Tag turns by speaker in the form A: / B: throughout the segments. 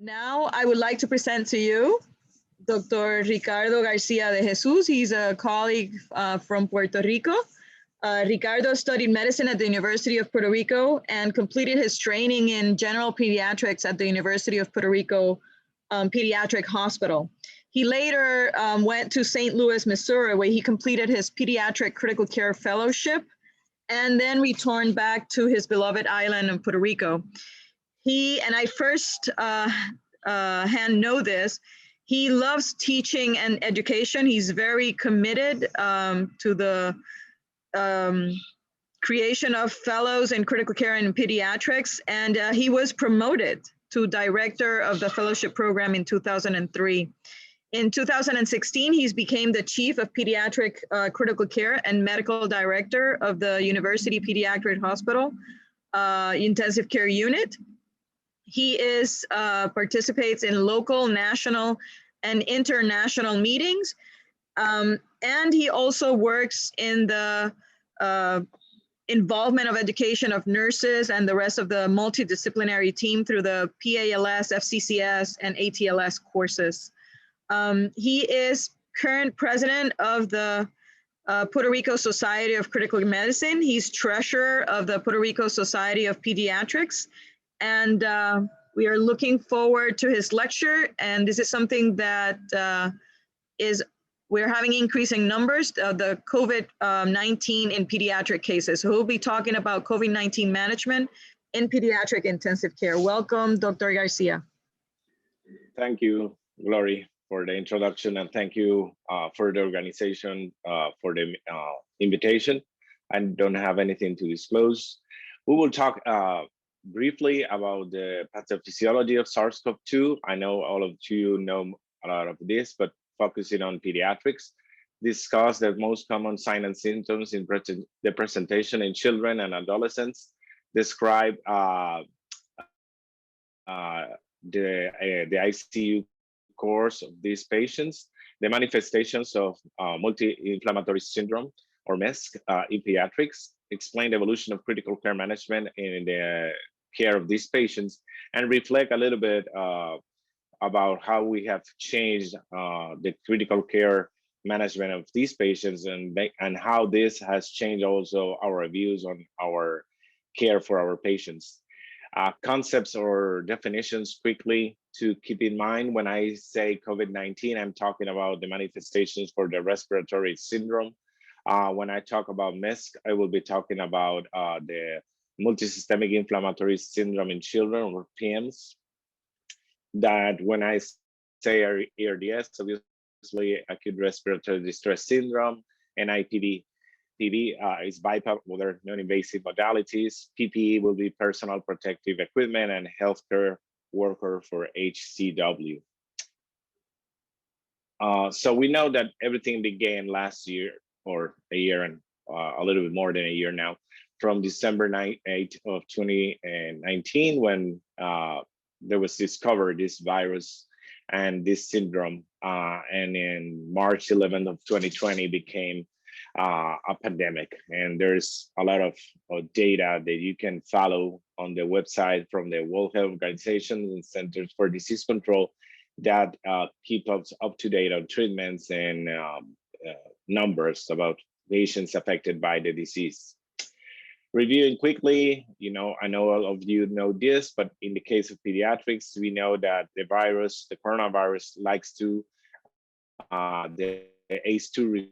A: Now I would like to present to you Dr. Ricardo Garcia de Jesus. He's a colleague from Puerto Rico. Ricardo studied medicine at the University of Puerto Rico and completed his training in general pediatrics at the University of Puerto Rico Pediatric Hospital. He later went to St. Louis, Missouri, where he completed his pediatric critical care fellowship and then returned back to his beloved island of Puerto Rico. He, and I first hand know this, he loves teaching and education. He's very committed to the creation of fellows in critical care and pediatrics, and he was promoted to director of the fellowship program in 2003. In 2016, he became the chief of pediatric critical care and medical director of the University Pediatric Hospital intensive care unit. He participates in local, national, and international meetings. And he also works in the involvement of education of nurses and the rest of the multidisciplinary team through the PALS, FCCS, and ATLS courses. He is current president of the Puerto Rico Society of Critical Medicine. He's treasurer of the Puerto Rico Society of Pediatrics. And we are looking forward to his lecture. And this is something that we're having increasing numbers of the COVID-19 in pediatric cases. So he'll be talking about COVID-19 management in pediatric intensive care. Welcome, Dr. Garcia.
B: Thank you, Gloria, for the introduction, and thank you for the organization for the invitation. I don't have anything to disclose. We will talk briefly about the pathophysiology of SARS-CoV-2. I know all of you know a lot of this, but focusing on pediatrics, discuss the most common signs and symptoms in the presentation in children and adolescents, describe the ICU course of these patients, the manifestations of multi-inflammatory syndrome or MESC in pediatrics, explain the evolution of critical care management in the care of these patients, and reflect a little bit about how we have changed the critical care management of these patients and how this has changed also our views on our care for our patients. Concepts or definitions quickly to keep in mind. When I say COVID-19, I'm talking about the manifestations for the respiratory syndrome. When I talk about MESC, I will be talking about the multisystemic inflammatory syndrome in children, or PIMS. That when I say ARDS, obviously acute respiratory distress syndrome, and IPD. PD is BiPAP, other non-invasive modalities. PPE will be personal protective equipment, and healthcare worker for HCW. So we know that everything began last year, or a year and a little bit more than a year now, from December 8th of 2019, when there was discovered this virus and this syndrome, and in March 11th of 2020 became a pandemic. And there's a lot of data that you can follow on the website from the World Health Organization and Centers for Disease Control that keep us up to date on treatments and numbers about patients affected by the disease. Reviewing quickly, I know all of you know this, but in the case of pediatrics, we know that the virus, the coronavirus, likes to the ACE2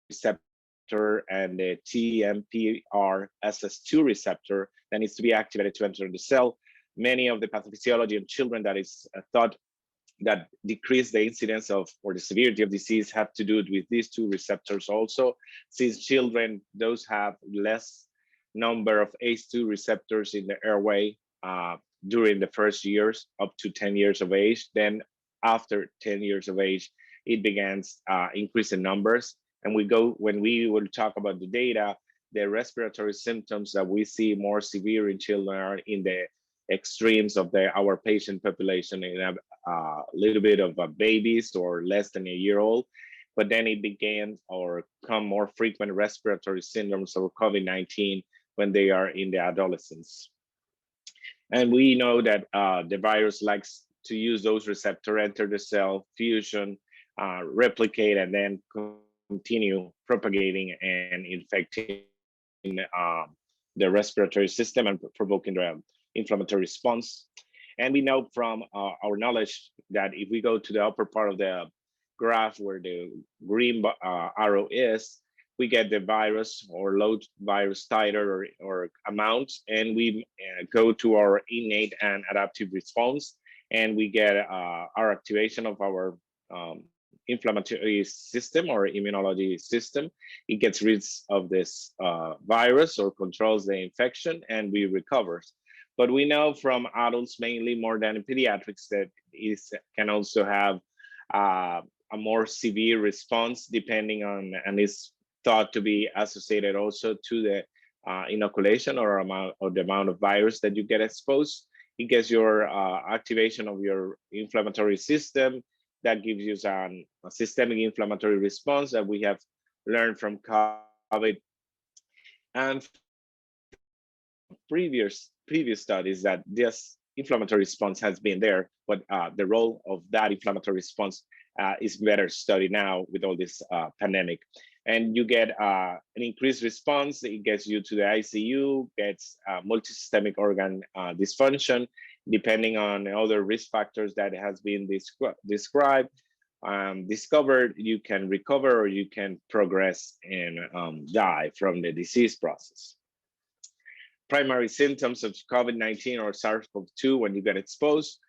B: receptor and the TMPRSS2 receptor that needs to be activated to enter the cell. Many of the pathophysiology in children that is thought that decrease the incidence of or the severity of disease have to do with these two receptors also. Since children, those have less number of ACE2 receptors in the airway during the first years up to 10 years of age. Then after 10 years of age, it begins increasing numbers. And when we will talk about the data, the respiratory symptoms that we see more severe in children are in the extremes of our patient population, in a little bit of babies or less than a year old. But then it began or come more frequent respiratory syndromes of COVID-19 when they are in the adolescents. And we know that the virus likes to use those receptor, enter the cell, fusion, replicate, and then continue propagating and infecting the respiratory system and provoking the inflammatory response. And we know from our knowledge that if we go to the upper part of the graph where the green arrow is, we get the virus or low virus titer or amount, and we go to our innate and adaptive response, and we get our activation of our inflammatory system or immunology system. It gets rid of this virus or controls the infection, and we recover. But we know from adults mainly more than in pediatrics that it can also have a more severe response depending on, and is thought to be associated also to the inoculation or the amount of virus that you get exposed. It gets your activation of your inflammatory system. That gives you a systemic inflammatory response that we have learned from COVID and previous studies that this inflammatory response has been there, but the role of that inflammatory response is better studied now with all this pandemic. And you get an increased response. It gets you to the ICU, gets multisystemic organ dysfunction, depending on other risk factors that has been described, discovered. You can recover or you can progress and die from the disease process. Primary symptoms of COVID-19 or SARS-CoV-2 when you get exposed,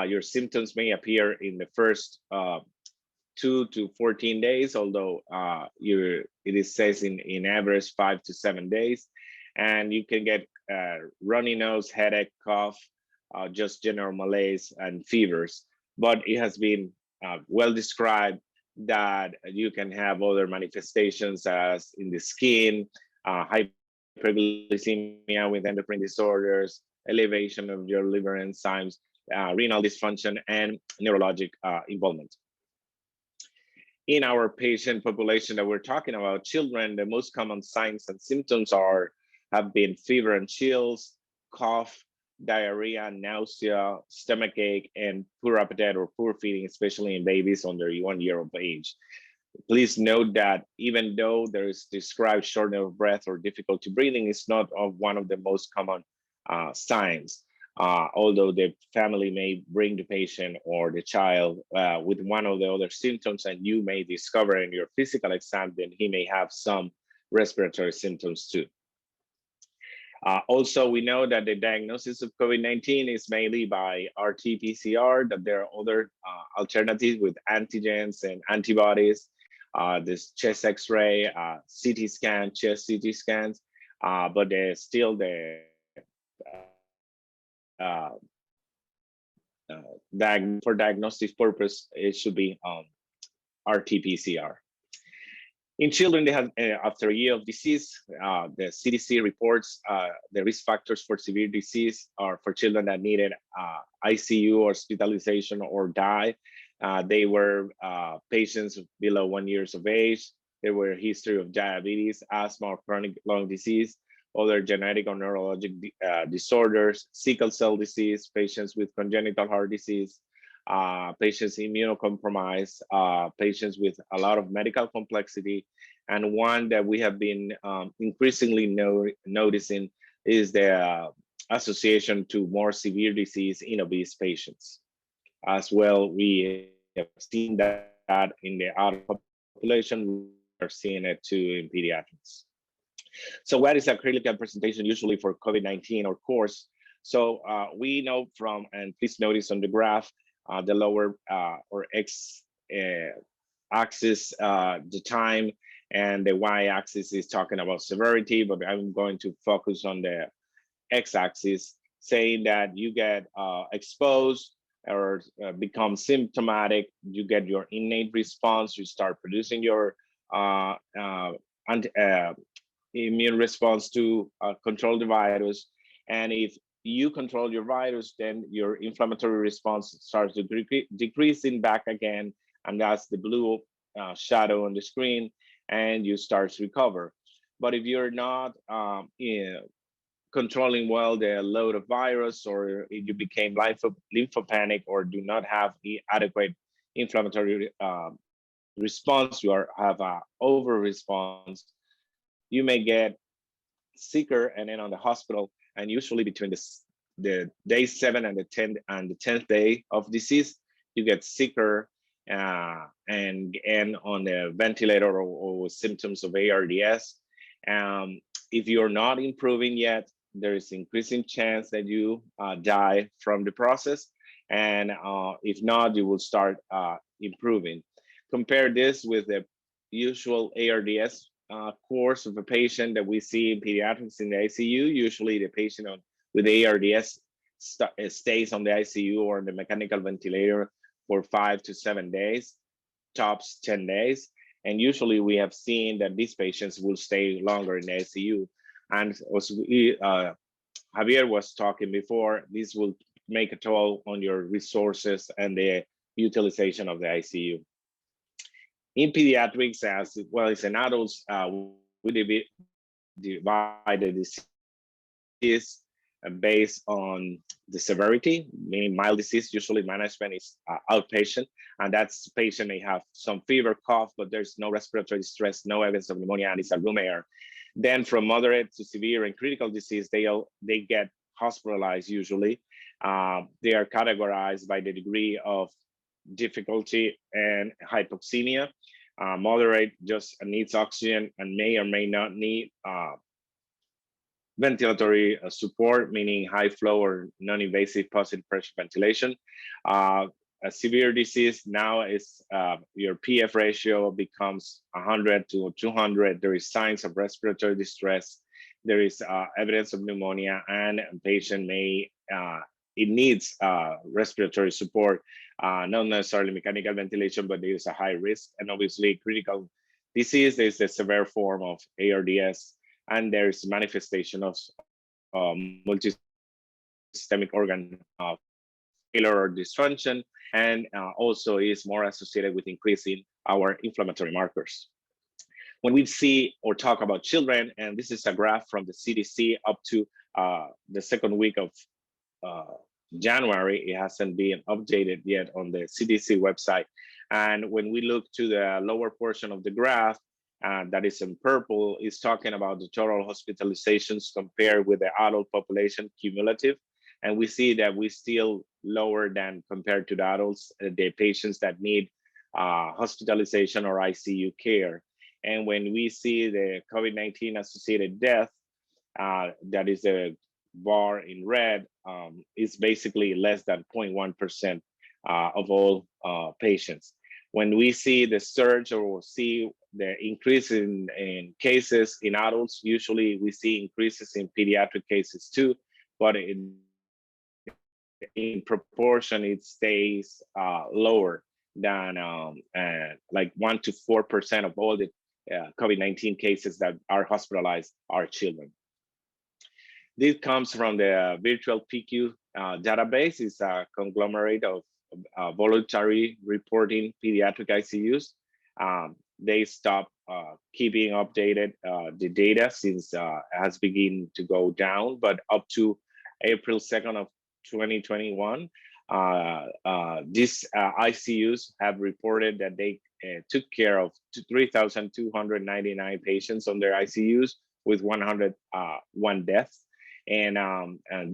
B: your symptoms may appear in the first 2 to 14 days, although it says in average 5 to 7 days. And you can get runny nose, headache, cough, just general malaise and fevers. But it has been well described that you can have other manifestations as in the skin, hyperglycemia with endocrine disorders, elevation of your liver enzymes, renal dysfunction, and neurologic involvement. In our patient population that we're talking about, children, the most common signs and symptoms have been fever and chills, cough, diarrhea, nausea, stomach ache, and poor appetite or poor feeding, especially in babies under 1 year of age. Please note that even though there is described shortness of breath or difficulty breathing, it's not one of the most common signs. Although the family may bring the patient or the child with one of the other symptoms, and you may discover in your physical exam that he may have some respiratory symptoms too. Also, we know that the diagnosis of COVID-19 is mainly by RT-PCR, that there are other alternatives with antigens and antibodies, this chest X-ray, CT scan, chest CT scans, but there's still the for diagnostic purpose, it should be RT-PCR. In children, they have, after a year of disease, the CDC reports the risk factors for severe disease are for children that needed ICU or hospitalization or die. They were patients below 1 year of age. There were history of diabetes, asthma, or chronic lung disease, other genetic or neurologic disorders, sickle cell disease, patients with congenital heart disease, patients immunocompromised, patients with a lot of medical complexity. And one that we have been increasingly noticing is the association to more severe disease in obese patients. As well, we have seen that in the adult population, we are seeing it too in pediatrics. So what is a clinical presentation usually for COVID-19 or course? So we know from, and please notice on the graph, the lower or X axis, the time, and the Y axis is talking about severity, but I'm going to focus on the X axis, saying that you get exposed or become symptomatic, you get your innate response, you start producing your immune response to control the virus. And if you control your virus, then your inflammatory response starts to decreasing back again. And that's the blue shadow on the screen, and you start to recover. But if you're not controlling well the load of virus, or if you became lymphopenic or do not have the adequate inflammatory response, you have a over response, you may get sicker and then on the hospital. And usually between the day 7 and the 10th day of disease, you get sicker and on the ventilator or symptoms of ARDS. If you're not improving yet, there is increasing chance that you die from the process. And if not, you will start improving. Compare this with the usual ARDS course of a patient that we see in pediatrics in the ICU. Usually the patient with ARDS stays on the ICU or the mechanical ventilator for 5 to 7 days, tops 10 days. And usually we have seen that these patients will stay longer in the ICU. And as Javier was talking before, this will make a toll on your resources and the utilization of the ICU. In pediatrics, as well as in adults, we divide the disease based on the severity, meaning mild disease. Usually management is outpatient, and that's patient may have some fever, cough, but there's no respiratory distress, no evidence of pneumonia, and it's a room air. Then from moderate to severe and critical disease, they get hospitalized usually. They are categorized by the degree of difficulty and hypoxemia. Moderate just needs oxygen and may or may not need ventilatory support, meaning high flow or non-invasive positive pressure ventilation. A severe disease now is your PF ratio becomes 100 to 200. There is signs of respiratory distress. There is evidence of pneumonia, and a patient may it needs respiratory support, not necessarily mechanical ventilation, but there is a high risk. And obviously critical disease is a severe form of ARDS, and there's manifestation of multi-systemic organ failure or dysfunction, and also is more associated with increasing our inflammatory markers. When we see or talk about children, and this is a graph from the CDC up to the second week of January, it hasn't been updated yet on the CDC website. And when we look to the lower portion of the graph, that is in purple, is talking about the total hospitalizations compared with the adult population cumulative. And we see that we're still lower than compared to the adults, the patients that need hospitalization or ICU care. And when we see the COVID-19 associated death, that is a bar in red, is basically less than 0.1% of all patients. When we see the surge or see the increase in cases in adults, usually we see increases in pediatric cases too, but in proportion, it stays lower than like 1 to 4% of all the COVID-19 cases that are hospitalized are children. This comes from the virtual PQ database. It's a conglomerate of voluntary reporting pediatric ICUs. They stopped keeping updated the data since it has begun to go down, but up to April 2nd of 2021, these ICUs have reported that they took care of 3,299 patients on their ICUs with 101 deaths. And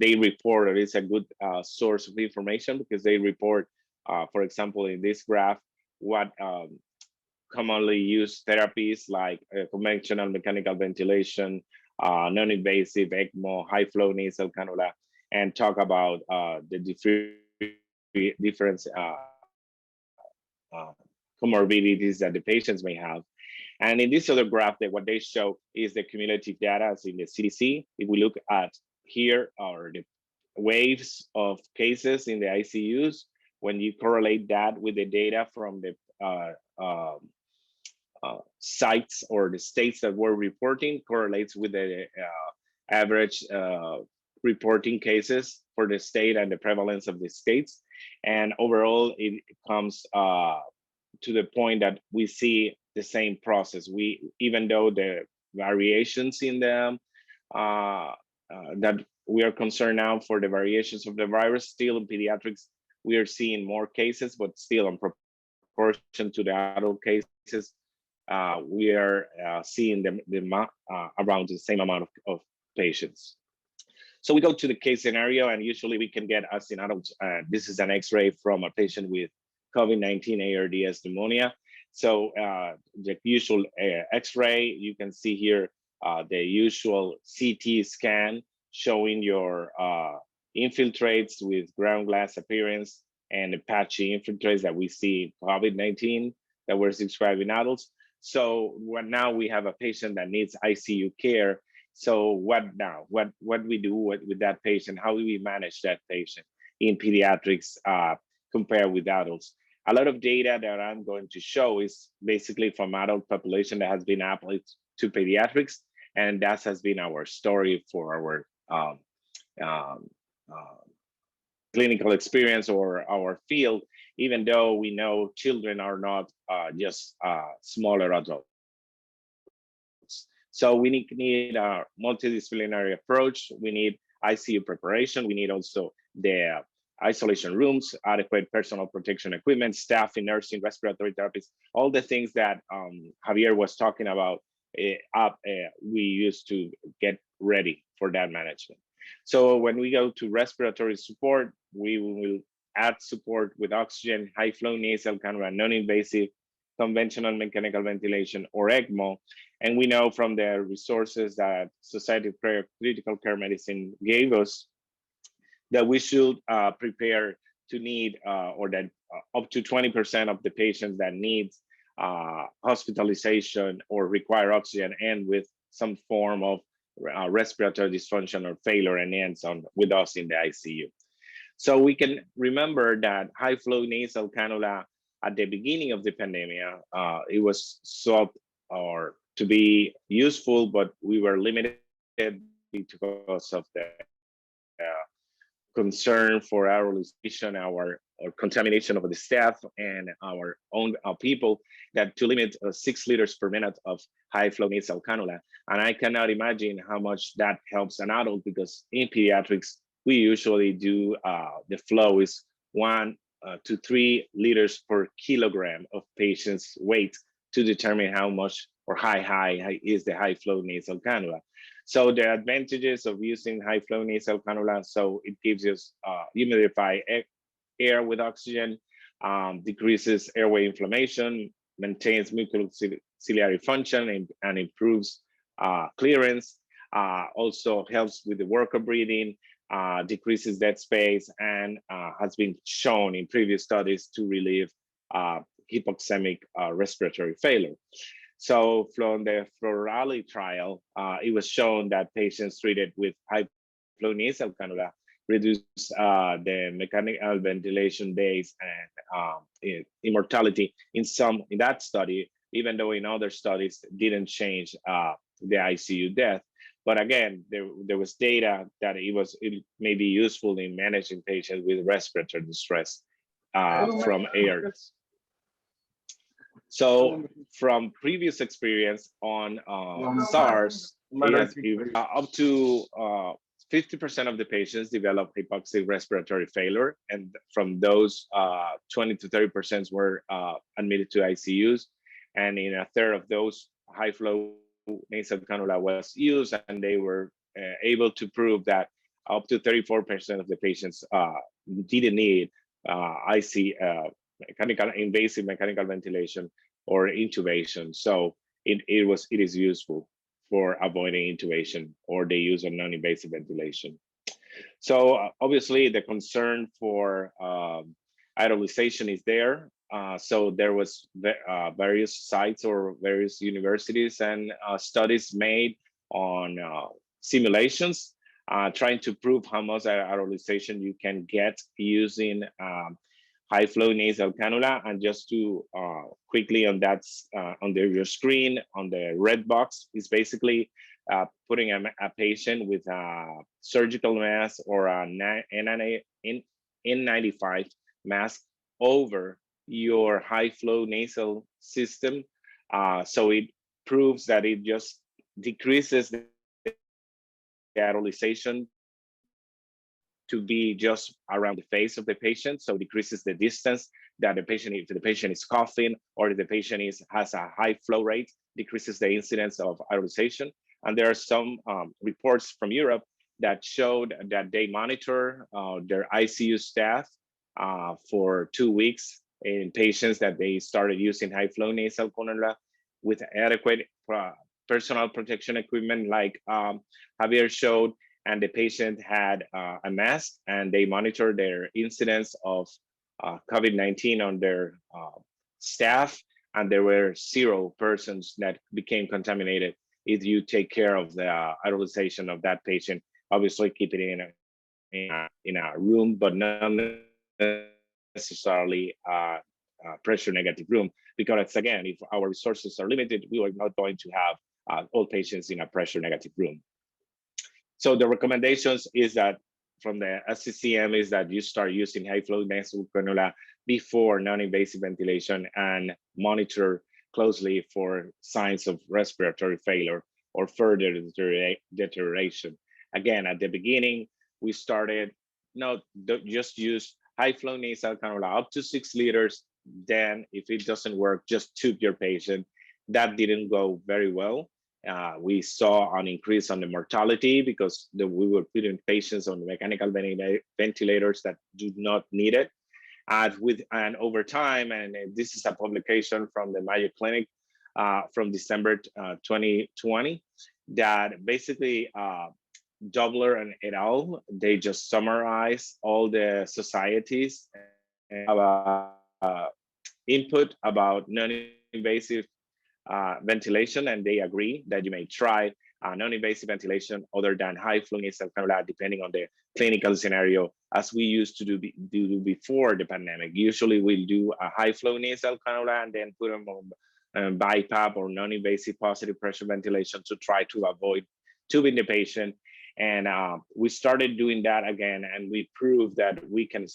B: they report, or it's a good source of information because they report, for example, in this graph, what commonly used therapies like conventional mechanical ventilation, non-invasive ECMO, high flow nasal cannula, and talk about the different comorbidities that the patients may have. And in this other graph, that what they show is the cumulative data as in the CDC. If we look at here are the waves of cases in the ICUs, when you correlate that with the data from the sites or the states that were reporting, correlates with the average reporting cases for the state and the prevalence of the states. And overall, it comes to the point that we see the same process. Even though the variations in the that we are concerned now for the variations of the virus. Still in pediatrics, we are seeing more cases, but still in proportion to the adult cases, we are seeing around the same amount of patients. So we go to the case scenario, and usually we can get, as in adults, this is an X-ray from a patient with COVID-19 ARDS pneumonia. So the usual X-ray, you can see here the usual CT scan showing your infiltrates with ground glass appearance and the patchy infiltrates that we see in COVID-19 that were described in adults. So now we have a patient that needs ICU care. So what now? What we do with that patient? How do we manage that patient in pediatrics compared with adults? A lot of data that I'm going to show is basically from adult population that has been applied to pediatrics, and that has been our story for our clinical experience or our field, even though we know children are not just smaller adults. So we need a multidisciplinary approach. We need ICU preparation. We need also the isolation rooms, adequate personal protection equipment, staff in nursing, respiratory therapists, all the things that Javier was talking about. We used to get ready for that management. So when we go to respiratory support, we will add support with oxygen, high flow nasal cannula, non-invasive, conventional mechanical ventilation, or ECMO. And we know from the resources that Society of Critical Care Medicine gave us that we should prepare to need, or that up to 20% of the patients that need hospitalization or require oxygen and with some form of respiratory dysfunction or failure and ends on with us in the ICU. So we can remember that high flow nasal cannula at the beginning of the pandemic, it was thought or to be useful, but we were limited because of the concern for aerosolization, or contamination of the staff and our own people, that to limit 6 liters per minute of high flow nasal cannula. And I cannot imagine how much that helps an adult, because in pediatrics, we usually do, the flow is 1 to 3 liters per kilogram of patient's weight to determine how much or high is the high flow nasal cannula. So the advantages of using high flow nasal cannula, so it gives us humidify air with oxygen, decreases airway inflammation, maintains mucociliary function, and improves clearance. Also helps with the work of breathing, decreases dead space, and has been shown in previous studies to relieve hypoxemic respiratory failure. So from the Florali trial, it was shown that patients treated with high flow nasal cannula reduce the mechanical ventilation days and immortality in that study, even though in other studies didn't change the ICU death. But again, there was data that it may be useful in managing patients with respiratory distress from air. So from previous experience on SARS, up to 50% of the patients developed hypoxic respiratory failure. And from those, 20 to 30% were admitted to ICUs. And in a third of those, high flow nasal cannula was used, and they were able to prove that up to 34% of the patients didn't need invasive mechanical ventilation or intubation. So it is useful for avoiding intubation or the use of non-invasive ventilation. So obviously the concern for idolization is there. So there was various sites or various universities and studies made on simulations trying to prove how much idolization you can get using high flow nasal cannula. And just to quickly on that, on your screen, on the red box is basically putting a patient with a surgical mask or a N95 mask over your high flow nasal system. So it proves that it just decreases the aerolization to be just around the face of the patient, so decreases the distance that the patient, if the patient is coughing or if the patient has a high flow rate, decreases the incidence of aerolization. And there are some reports from Europe that showed that they monitor their ICU staff for 2 weeks in patients that they started using high flow nasal cannula with adequate personal protection equipment like Javier showed, and the patient had a mask, and they monitor their incidence of COVID-19 on their staff, and there were 0 persons that became contaminated if you take care of the aerolization of that patient. Obviously, keep it in a room, but not necessarily a pressure negative room, because again, if our resources are limited, we are not going to have all patients in a pressure negative room. So the recommendations is that from the SCCM is that you start using high flow nasal cannula before non-invasive ventilation and monitor closely for signs of respiratory failure or further deterioration. Again, at the beginning, we started just use high flow nasal cannula up to 6 liters. Then if it doesn't work, just tube your patient. That didn't go very well. We saw an increase on the mortality because we were putting patients on mechanical ventilators that do not need it. And over time, and this is a publication from the Mayo Clinic from December 2020, that basically Dobler and et al., they just summarize all the societies and have input about non-invasive ventilation, and they agree that you may try non-invasive ventilation other than high flow nasal cannula, depending on the clinical scenario, as we used to do before the pandemic. Usually we'll do a high flow nasal cannula and then put them on BiPAP or non-invasive positive pressure ventilation to try to avoid tubing the patient. And we started doing that again, and we proved that we can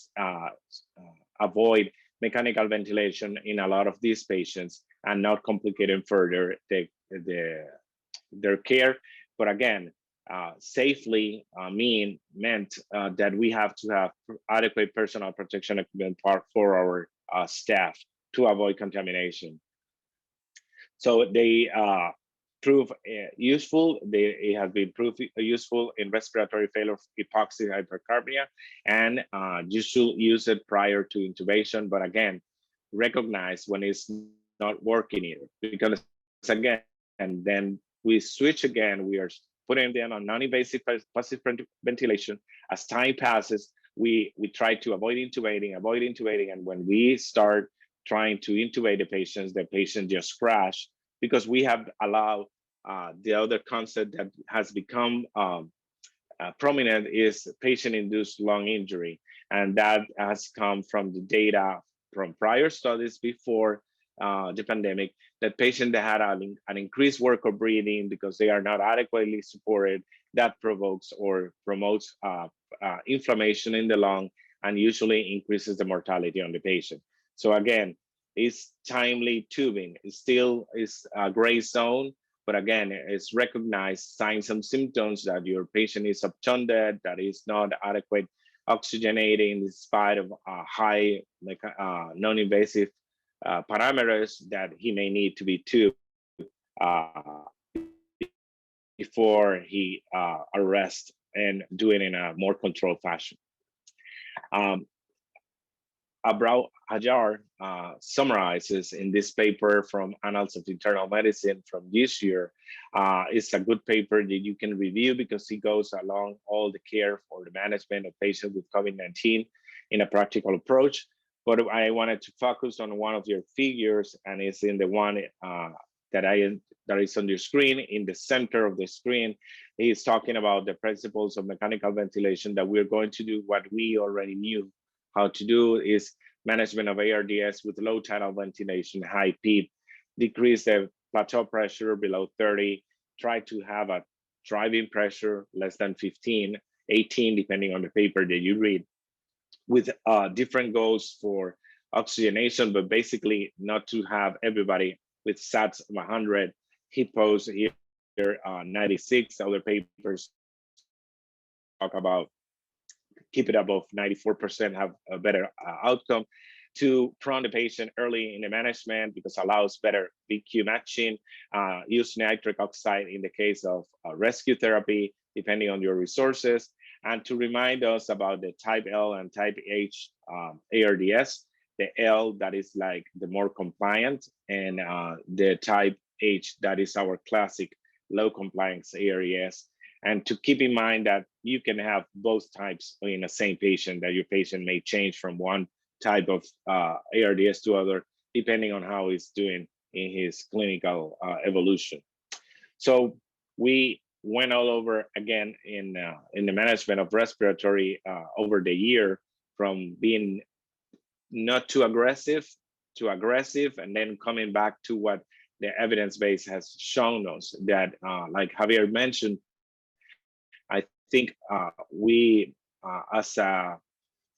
B: avoid mechanical ventilation in a lot of these patients and not complicating further their care. But again, safely meant that we have to have adequate personal protection equipment for our staff to avoid contamination. So they prove useful. It has been proved useful in respiratory failure, hypoxia, hypercarbia, and you should use it prior to intubation. But again, recognize when it's not working either, because again, and then we switch again. We are putting them on non-invasive passive ventilation. As time passes, we try to avoid intubating, and when we start trying to intubate the patient just crash, because we have allowed the other concept that has become prominent is patient-induced lung injury. And that has come from the data from prior studies before the pandemic, that patients that had an increased work of breathing because they are not adequately supported, that provokes or promotes inflammation in the lung and usually increases the mortality on the patient. So again, it's timely tubing. It still is a gray zone, but again, it's recognized signs and symptoms that your patient is obtunded, that is not adequate oxygenating in spite of high non-invasive parameters, that he may need to be tubed before he arrests and do it in a more controlled fashion. Abrao Hajar summarizes in this paper from Annals of Internal Medicine from this year. It's a good paper that you can review because it goes along all the care for the management of patients with COVID-19 in a practical approach. But I wanted to focus on one of your figures, and it's in the one that is on your screen. In the center of the screen, he's talking about the principles of mechanical ventilation, that we're going to do what we already knew how to do, is management of ARDS with low tidal ventilation, high PEEP, decrease the plateau pressure below 30, try to have a driving pressure less than 15, 18, depending on the paper that you read, with different goals for oxygenation, but basically not to have everybody with SATs of 100, HIPPOs here 96, other papers talk about keep it above 94%, have a better outcome, to prune the patient early in the management because allows better VQ matching, use nitric oxide in the case of rescue therapy, depending on your resources, and to remind us about the type L and type H ARDS, the L that is like the more compliant, and the type H that is our classic low compliance ARDS. And to keep in mind that you can have both types in the same patient, that your patient may change from one type of ARDS to other, depending on how he's doing in his clinical evolution. So we went all over again in the management of respiratory over the year, from being not too aggressive to aggressive, and then coming back to what the evidence base has shown us that, like Javier mentioned, I think we as a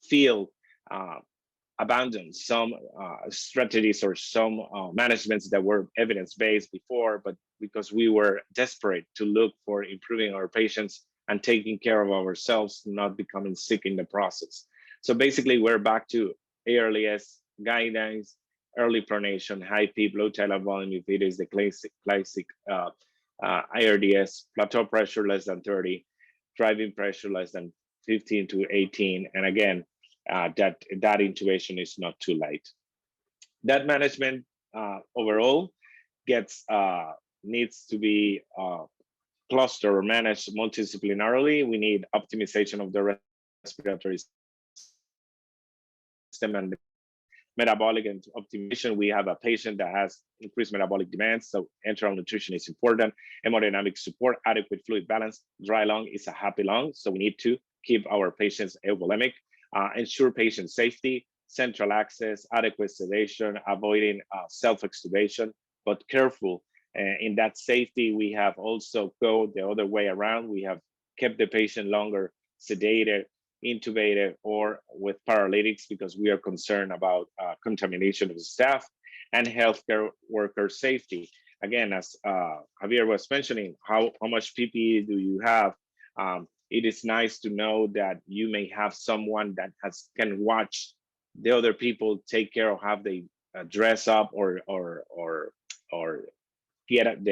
B: field abandoned some strategies or some managements that were evidence-based before, but because we were desperate to look for improving our patients and taking care of ourselves, not becoming sick in the process. So basically, we're back to ARDS guidelines, early pronation, high PEEP, low tidal volume if it is the classic ARDS, plateau pressure less than 30, driving pressure less than 15 to 18, and again, that intubation is not too light. That management overall needs to be clustered or managed multidisciplinarily. We need optimization of the respiratory system and metabolic and optimization. We have a patient that has increased metabolic demands, so enteral nutrition is important. Hemodynamic support, adequate fluid balance. Dry lung is a happy lung, so we need to keep our patients euvolemic. Ensure patient safety, central access, adequate sedation, avoiding self-extubation, but careful. In that safety, we have also go the other way around. We have kept the patient longer sedated, intubated, or with paralytics because we are concerned about contamination of the staff and healthcare worker safety. Again, as Javier was mentioning, how much PPE do you have? It is nice to know that you may have someone that can watch the other people take care of how they dress up or get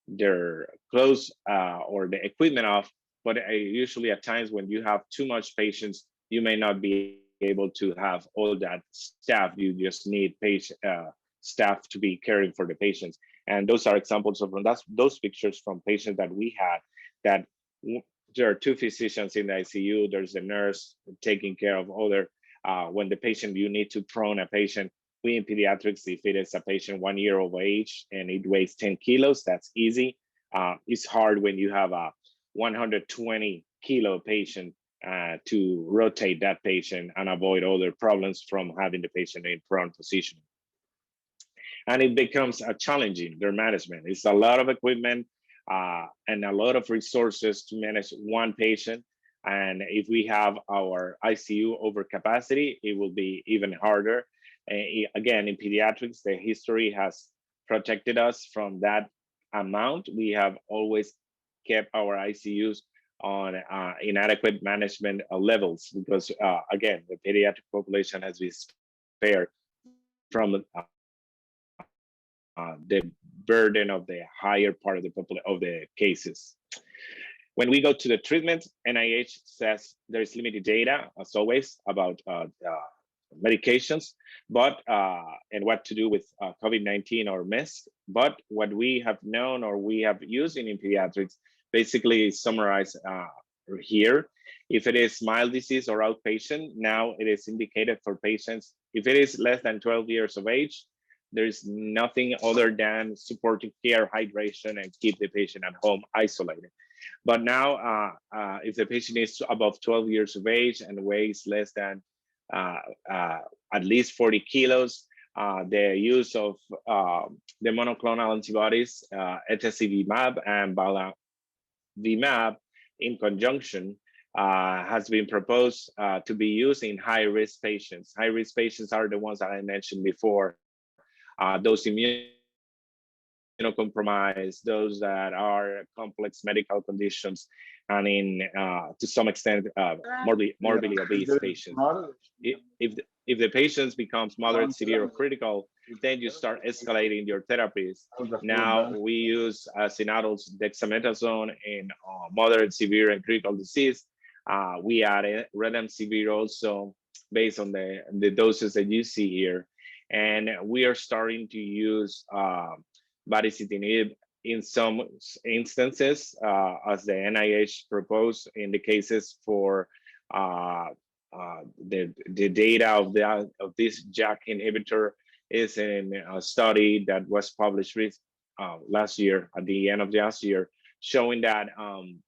B: their clothes or the equipment off. But usually at times when you have too much patients, you may not be able to have all that staff. You just need staff to be caring for the patients. And those are examples of those pictures from patients that we had, that there are two physicians in the ICU. There's a nurse taking care of other. When the patient, you need to prone a patient. We in pediatrics, if it is a patient 1 year of age and it weighs 10 kilos, that's easy. It's hard when you have a 120 kilo patient to rotate that patient and avoid other problems from having the patient in prone position. And it becomes a challenging, their management. It's a lot of equipment and a lot of resources to manage one patient. And if we have our ICU over capacity, it will be even harder. Again, in pediatrics, the history has protected us from that amount. We have always kept our ICUs on inadequate management levels because, again, the pediatric population has been spared from the burden of the higher part of the cases. When we go to the treatment, NIH says there's limited data, as always, about medications, but and what to do with COVID-19 or MIS. But what we have known or we have used in pediatrics basically is summarized here. If it is mild disease or outpatient, now it is indicated for patients. If it is less than 12 years of age, there's nothing other than supportive care, hydration, and keep the patient at home isolated. But now, if the patient is above 12 years of age and weighs less than at least 40 kilos, the use of the monoclonal antibodies, etesevimab and balavimab in conjunction has been proposed to be used in high-risk patients. High-risk patients are the ones that I mentioned before. Those immunocompromised, those that are complex medical conditions, and in to some extent morbidly obese patients. If the patients becomes moderate, severe, or critical, then you start escalating your therapies. Now we use, as in adults, dexamethasone in moderate, severe, and critical disease. We add remdesivir also based on the doses that you see here. And we are starting to use baricitinib in some instances, as the NIH proposed in the cases for the data of this JAK inhibitor is in a study that was published last year, at the end of last year, showing that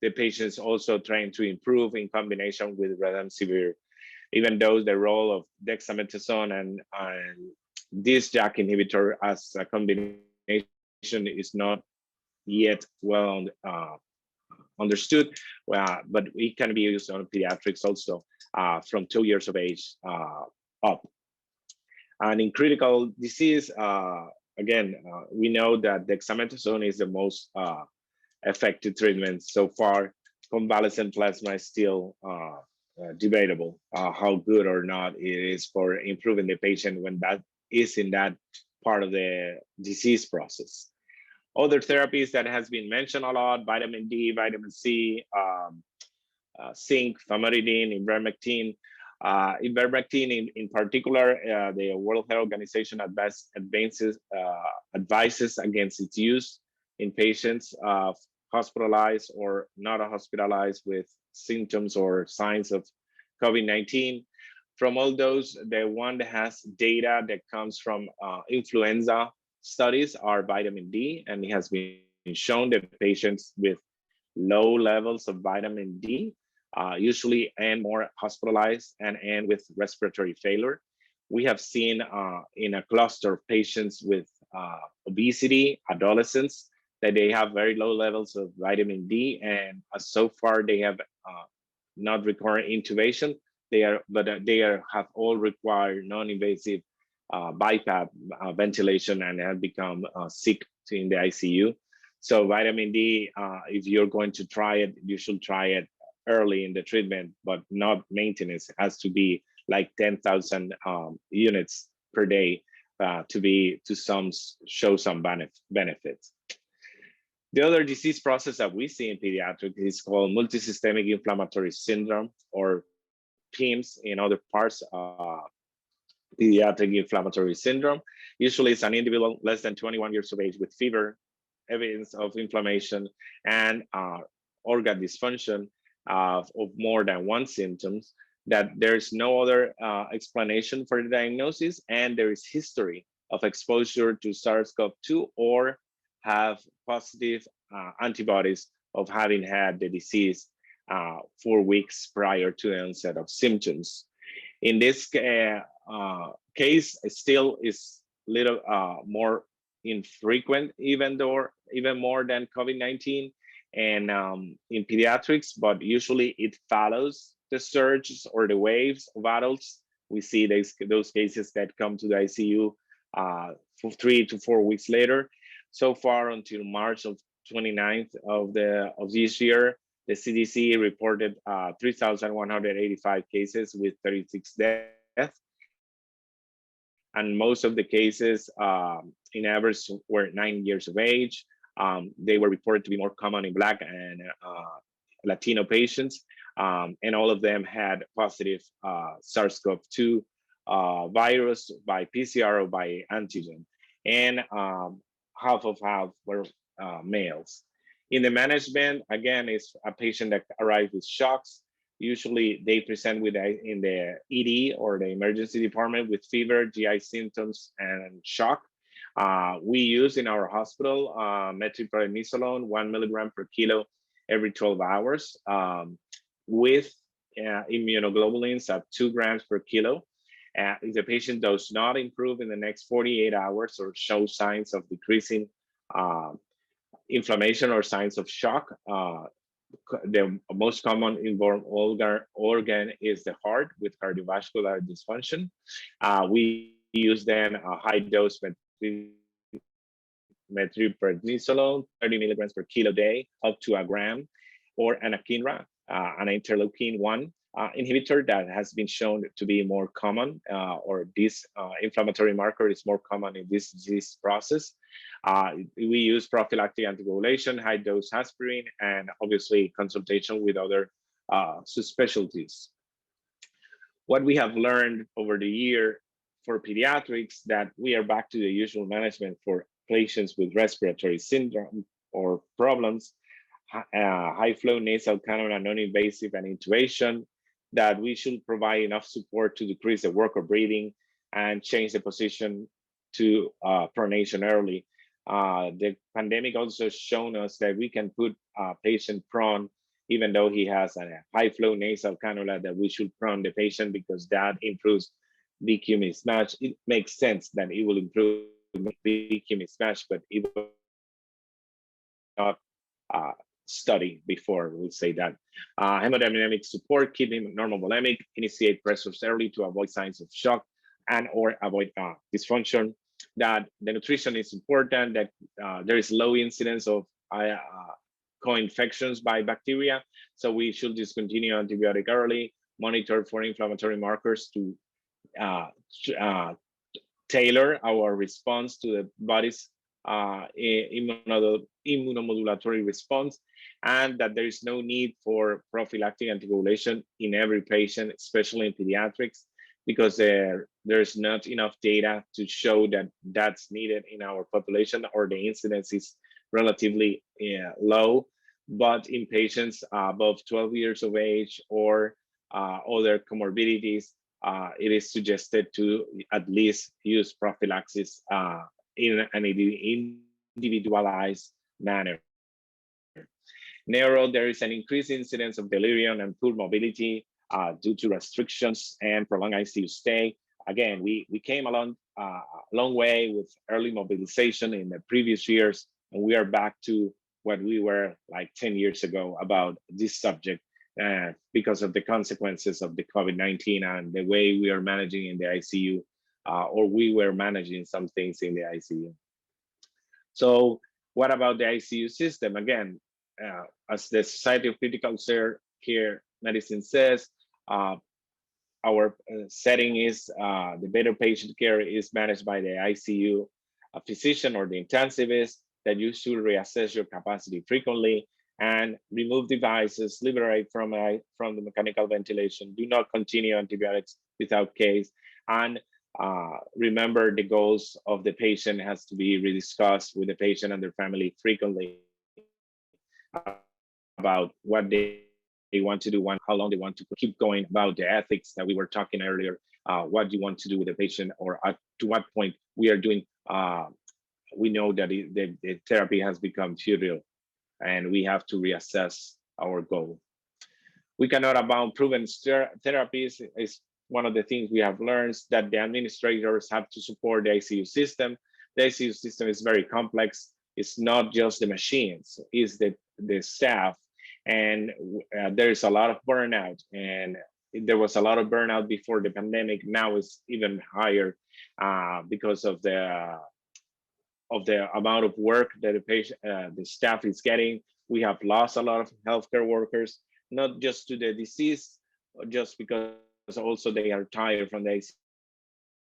B: the patients also trying to improve in combination with remdesivir, even though the role of dexamethasone and this JAK inhibitor as a combination is not yet well understood, but it can be used on pediatrics also from 2 years of age up. And in critical disease, again, we know that dexamethasone is the most effective treatment so far. Convalescent plasma is still debatable how good or not it is for improving the patient when that is in that part of the disease process. Other therapies that has been mentioned a lot: vitamin D, vitamin C, zinc, famotidine, ivermectin. Ivermectin in particular, the World Health Organization advises against its use in patients hospitalized or not hospitalized with symptoms or signs of COVID-19. From all those, the one that has data that comes from influenza studies are vitamin D, and it has been shown that patients with low levels of vitamin D usually end more hospitalized and end with respiratory failure. We have seen in a cluster of patients with obesity, adolescents, that they have very low levels of vitamin D, and so far they have not required intubation. They have all required non-invasive BiPAP ventilation and have become sick in the ICU. So vitamin D, if you're going to try it, you should try it early in the treatment, but not maintenance. It has to be like 10,000 units per day to show some benefits. The other disease process that we see in pediatric is called multisystemic inflammatory syndrome, or PIMS in other parts. Pediatric inflammatory syndrome. Usually it's an individual less than 21 years of age with fever, evidence of inflammation, and organ dysfunction of more than one symptoms, that there's no other explanation for the diagnosis, and there is history of exposure to SARS-CoV-2 or have positive antibodies of having had the disease 4 weeks prior to the onset of symptoms. In this case, it still is little more infrequent, even more than COVID-19 and in pediatrics, but usually it follows the surges or the waves of adults. We see those cases that come to the ICU for 3 to 4 weeks later. So far, until March of 29th of this year, the CDC reported 3,185 cases with 36 deaths. And most of the cases, in average, were 9 years of age. They were reported to be more common in Black and Latino patients. And all of them had positive SARS-CoV-2 virus by PCR or by antigen. And half were males. In the management, again, it's a patient that arrives with shocks. Usually they present in the ED or the emergency department with fever, GI symptoms, and shock. We use in our hospital methylprednisolone 1 milligram per kilo every 12 hours with immunoglobulins at 2 grams per kilo. If the patient does not improve in the next 48 hours or show signs of decreasing inflammation or signs of shock, the most common involved organ is the heart with cardiovascular dysfunction. We use then a high dose methylprednisolone, 30 milligrams per kilo day, up to 1 gram. or anakinra, an interleukin-1 inhibitor that has been shown to be more common, or this inflammatory marker is more common in this disease process. We use prophylactic anticoagulation, high dose aspirin, and obviously consultation with other subspecialties. What we have learned over the year for pediatrics, that we are back to the usual management for patients with respiratory syndrome or problems, high flow nasal cannula, non-invasive, and intubation, that we should provide enough support to decrease the work of breathing and change the position to pronation early. The pandemic also shown us that we can put a patient prone, even though he has a high flow nasal cannula, that we should prone the patient because that improves VQ mismatch. It makes sense that it will improve VQ mismatch, but it will not study before, we'll say that. Hemodynamic support, keep him normal volemic, initiate pressures early to avoid signs of shock and or avoid dysfunction. That the nutrition is important, that there is low incidence of co-infections by bacteria. So we should discontinue antibiotic early, monitor for inflammatory markers to tailor our response to the body's immunomodulatory response, and that there is no need for prophylactic anticoagulation in every patient, especially in pediatrics, because there's not enough data to show that that's needed in our population, or the incidence is relatively low. But in patients above 12 years of age or other comorbidities, it is suggested to at least use prophylaxis in an individualized manner. Neuro, there is an increased incidence of delirium and poor mobility due to restrictions and prolonged ICU stay. Again, we came a long way with early mobilization in the previous years, and we are back to what we were like 10 years ago about this subject because of the consequences of the COVID-19 and the way we are managing in the ICU, or we were managing some things in the ICU. So what about the ICU system? Again, as the Society of Critical Care Medicine says, our setting is the better patient care is managed by the ICU physician or the intensivist, that you should reassess your capacity frequently and remove devices, liberate from the mechanical ventilation, do not continue antibiotics without case, and remember the goals of the patient has to be rediscussed with the patient and their family frequently about what they want to do, how long they want to keep going, about the ethics that we were talking earlier, what you want to do with the patient, or to what point we are doing. We know that the therapy has become futile and we have to reassess our goal. We cannot abound proven therapies is one of the things we have learned, that the administrators have to support the ICU system. The ICU system is very complex. It's not just the machines, it's the staff. And there's a lot of burnout, and there was a lot of burnout before the pandemic. Now it's even higher because of the amount of work that the staff is getting. We have lost a lot of healthcare workers, not just to the disease, just because also they are tired from the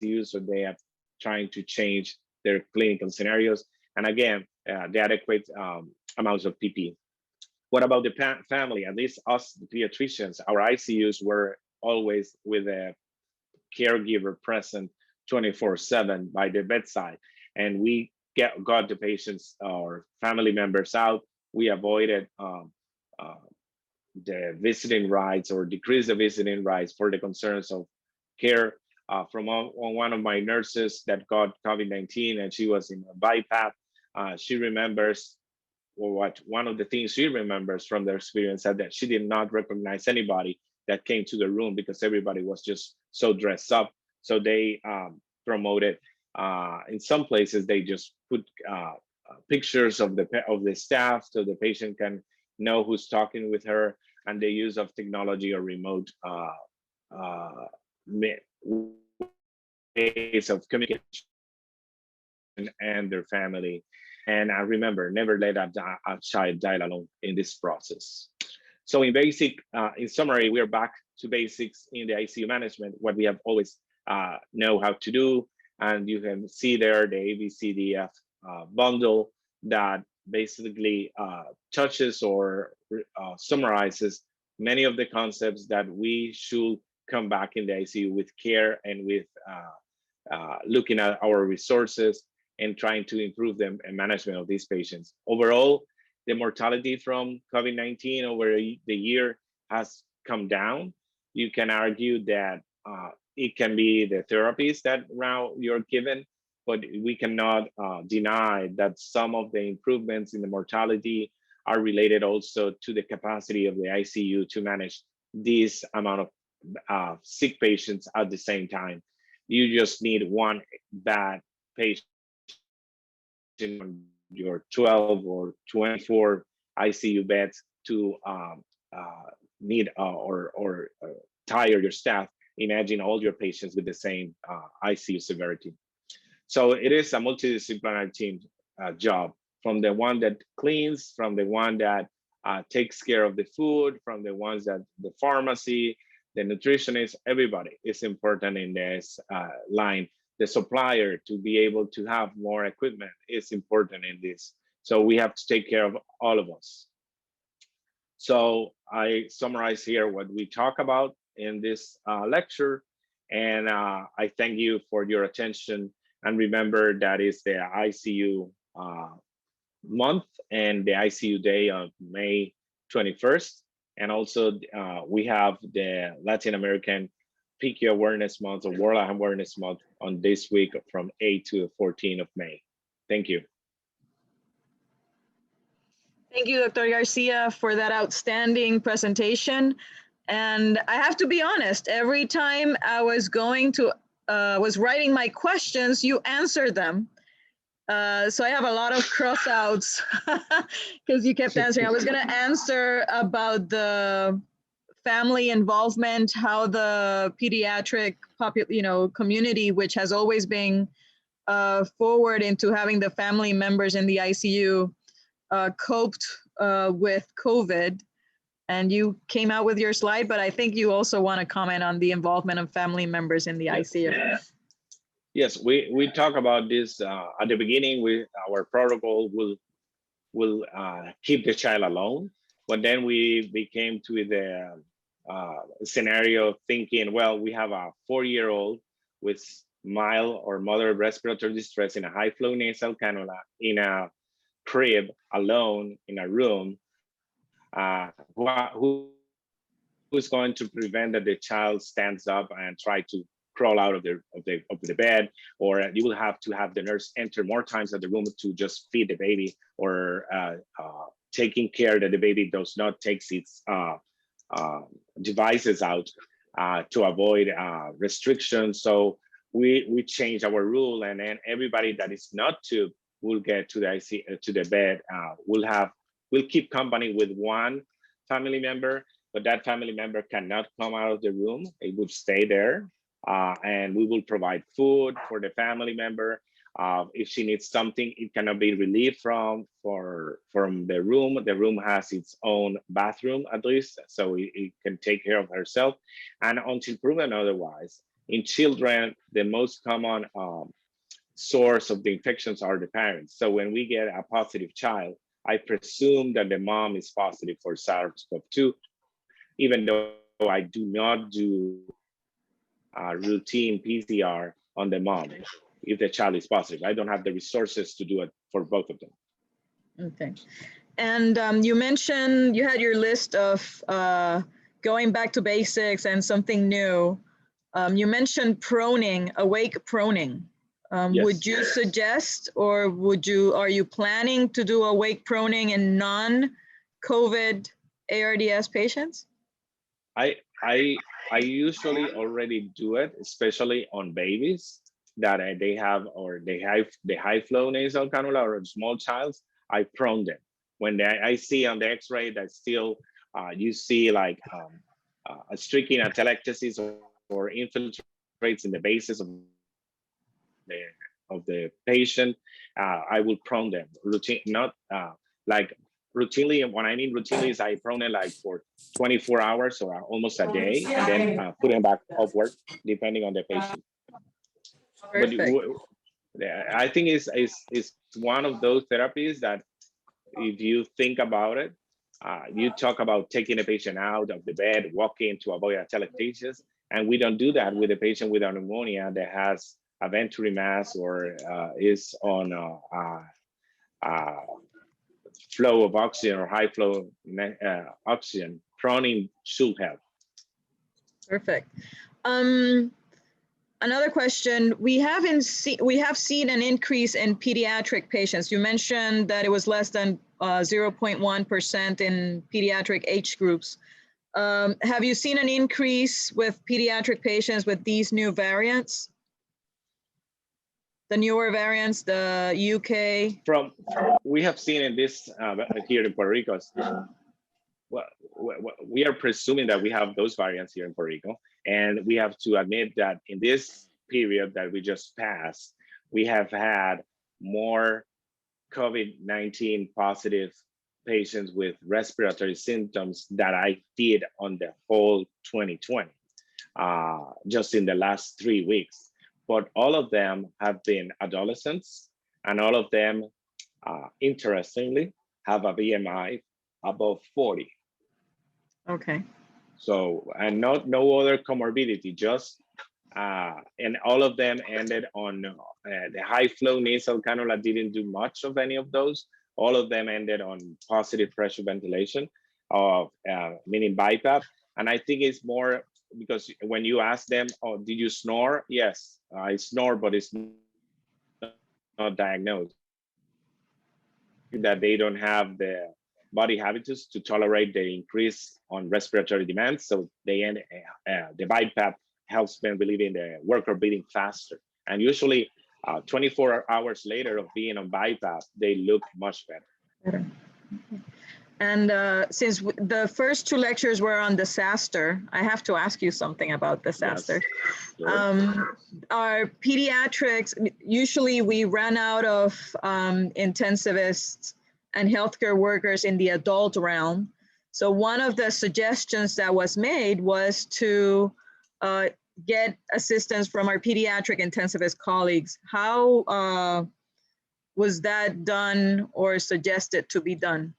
B: ICU, so they are trying to change their clinical scenarios. And again, the adequate amounts of PPE. What about the family? At least us, the pediatricians, our ICUs were always with a caregiver present 24/7 by the bedside. And we got the patients or family members out. We avoided the visiting rights or decreased the visiting rights for the concerns of care. From one of my nurses that got COVID-19 and she was in a BiPAP, she remembers, or one of the things she remembers from their experience, that she did not recognize anybody that came to the room because everybody was just so dressed up. So they promoted, in some places, they just put pictures of the staff so the patient can know who's talking with her, and the use of technology or remote ways of communication and their family. And I remember, never let a child die alone in this process. So in summary, we are back to basics in the ICU management, what we have always know how to do. And you can see there the ABCDF bundle that basically touches or summarizes many of the concepts that we should come back in the ICU with care and with looking at our resources and trying to improve them and management of these patients. Overall, the mortality from COVID-19 over the year has come down. You can argue that it can be the therapies that now you're given, but we cannot deny that some of the improvements in the mortality are related also to the capacity of the ICU to manage this amount of sick patients at the same time. You just need one bad patient in your 12 or 24 ICU beds to need or tire your staff. Imagine all your patients with the same ICU severity. So it is a multidisciplinary team job, from the one that cleans, from the one that takes care of the food, from the ones that the pharmacy, the nutritionist, everybody is important in this line. The supplier, to be able to have more equipment, is important in this. So we have to take care of all of us. So I summarize here what we talk about in this lecture, and I thank you for your attention. And remember, that is the ICU month and the ICU day of May 21st. And also we have the Latin American PICU Awareness Month or World Awareness Month on this week from 8 to 14 of May. Thank you.
A: Thank you, Dr. Garcia, for that outstanding presentation. And I have to be honest, every time I was was writing my questions, you answered them. So I have a lot of cross-outs because you kept answering. I was going to answer about the family involvement, how the pediatric community, which has always been forward into having the family members in the ICU, coped with COVID. And you came out with your slide, but I think you also want to comment on the involvement of family members in the ICU.
B: Yes, we talk about this at the beginning. Our protocol will keep the child alone, but then we became to the scenario thinking, well, we have a 4-year-old with mild or moderate respiratory distress in a high flow nasal cannula in a crib alone in a room. Who's going to prevent that the child stands up and try to crawl out of the bed, or you will have to have the nurse enter more times at the room to just feed the baby, or taking care that the baby does not take its devices out to avoid restrictions. So we changed our rule, and then everybody that is not tube will get to the ICU, to the bed. We'll keep company with one family member, but that family member cannot come out of the room. It would stay there. And we will provide food for the family member. If she needs something, it cannot be relieved from the room. The room has its own bathroom at least, so it can take care of herself. And until proven otherwise, in children, the most common source of the infections are the parents. So when we get a positive child, I presume that the mom is positive for SARS-CoV-2, even though I do not do routine PCR on the mom if the child is positive. I don't have the resources to do it for both of them.
A: Okay. And you mentioned you had your list of going back to basics and something new. You mentioned proning, awake proning. Yes. Would you suggest, or are you planning to do awake proning in non-COVID ARDS patients?
B: I usually already do it, especially on babies that they have, or they have the high flow nasal cannula, or small childs. I prone them. When I see on the X-ray that still you see like a streaking atelectasis or infiltrates in the basis of the patient, I will prone them routine, not like routinely, and when I mean routinely is I prone it like for 24 hours or almost a day, and then put him back off work, depending on the patient. But I think it's one of those therapies that if you think about it, you talk about taking a patient out of the bed, walking to avoid atelectasis, and we don't do that with a patient with a pneumonia that has a venturi mass or is on flow of oxygen or high flow oxygen. Proning should help.
A: Perfect. Another question, we have seen an increase in pediatric patients. You mentioned that it was less than 0.1% in pediatric age groups. Have you seen an increase with pediatric patients with these new variants? The newer variants, the UK?
B: We have seen in this here in Puerto Rico, well, we are presuming that we have those variants here in Puerto Rico, and we have to admit that in this period that we just passed, we have had more COVID-19 positive patients with respiratory symptoms that I did on the whole 2020, just in the last 3 weeks. But all of them have been adolescents, and all of them, interestingly, have a BMI above 40.
A: Okay.
B: So, and no other comorbidity, just, and all of them ended on the high flow nasal cannula didn't do much of any of those. All of them ended on positive pressure ventilation, of meaning BiPAP. And I think it's more because when you ask them, oh, did you snore? Yes, I snore, but it's not diagnosed. That they don't have the body habitus to tolerate the increase on respiratory demand. So they end, the BiPAP helps them relieving the worker breathing faster. And usually 24 hours later of being on BiPAP, they look much better.
A: And since the first 2 lectures were on disaster, I have to ask you something about disaster. Yes. Sure. Our pediatrics, usually we run out of intensivists and healthcare workers in the adult realm. So one of the suggestions that was made was to get assistance from our pediatric intensivist colleagues. How was that done or suggested to be done?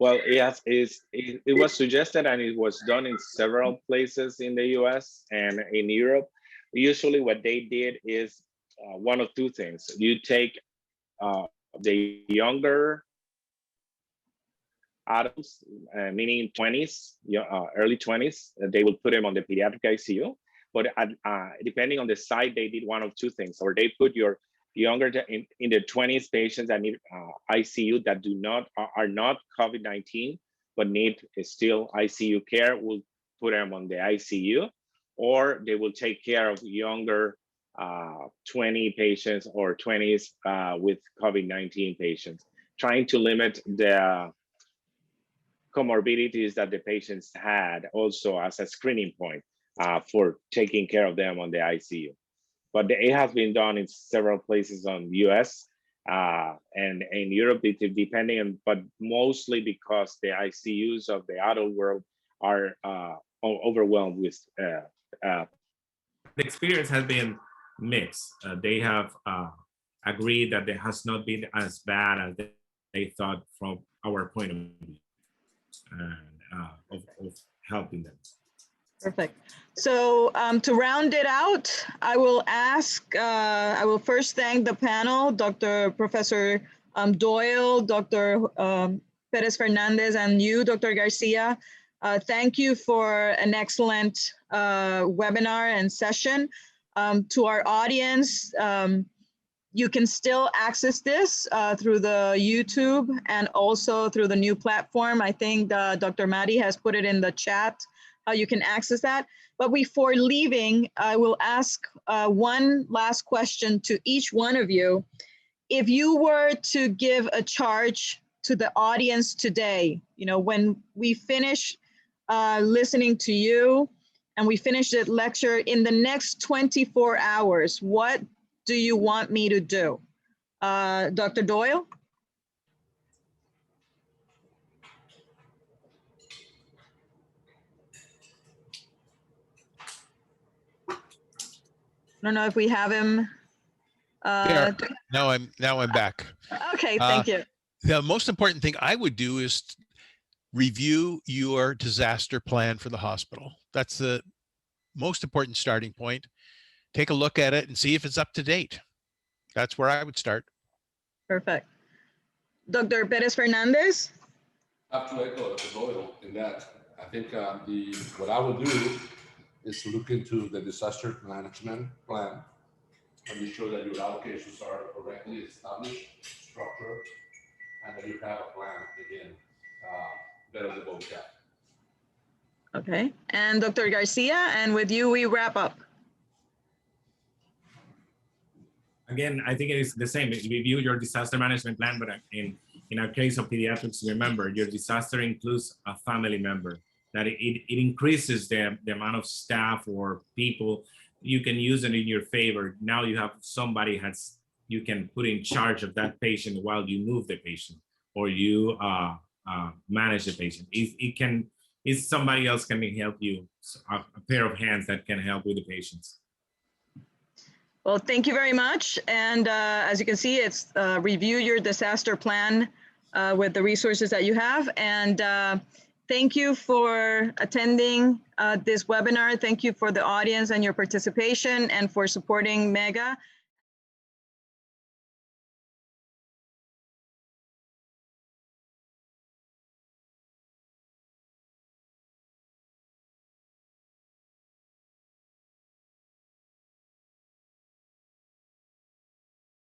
B: Well, yes, it was suggested and it was done in several places in the US and in Europe. Usually what they did is one of 2 things. You take the younger adults, meaning 20s, early 20s, they will put them on the pediatric ICU. But depending on the site, they did one of 2 things, or they put your younger in the 20s patients that need ICU that are not COVID-19, but need still ICU care, will put them on the ICU, or they will take care of younger 20 patients or 20s with COVID-19 patients, trying to limit the comorbidities that the patients had also as a screening point for taking care of them on the ICU. But it has been done in several places on the US and in Europe, depending on, but mostly because the ICUs of the adult world are overwhelmed with. The
C: experience has been mixed. They have agreed that it has not been as bad as they thought from our point of view. And of helping them.
A: Perfect. So to round it out, I will first thank the panel, Professor Doyle, Dr. Perez Fernandez, and you, Dr. Garcia. Thank you for an excellent webinar and session. To our audience, you can still access this through the YouTube and also through the new platform. I think Dr. Maddie has put it in the chat how you can access that. But before leaving, I will ask one last question to each one of you. If you were to give a charge to the audience today, when we finish listening to you and we finish the lecture, in the next 24 hours, what do you want me to do? Dr. Doyle? I don't know if we have him.
D: There. Now I'm back.
A: Okay, thank you.
D: The most important thing I would do is review your disaster plan for the hospital. That's the most important starting point. Take a look at it and see if it's up to date. That's where I would start.
A: Perfect. Dr. Perez Fernandez?
E: I have to echo Doyle in that. I think what I would do is look into the disaster management plan and be sure that your allocations are correctly established, structured, and that you have a plan, again, better than what we have.
A: Okay, and Dr. Garcia, and with you, we wrap up.
C: Again, I think it is the same. Review your disaster management plan, but in our case of pediatrics, remember your disaster includes a family member. That it increases the amount of staff or people. You can use it in your favor. Now you have somebody you can put in charge of that patient while you move the patient or you manage the patient. It's somebody else can help you, a pair of hands that can help with the patients.
A: Well, thank you very much. And as you can see, it's review your disaster plan with the resources that you have. And thank you for attending this webinar. Thank you for the audience and your participation and for supporting MEGA.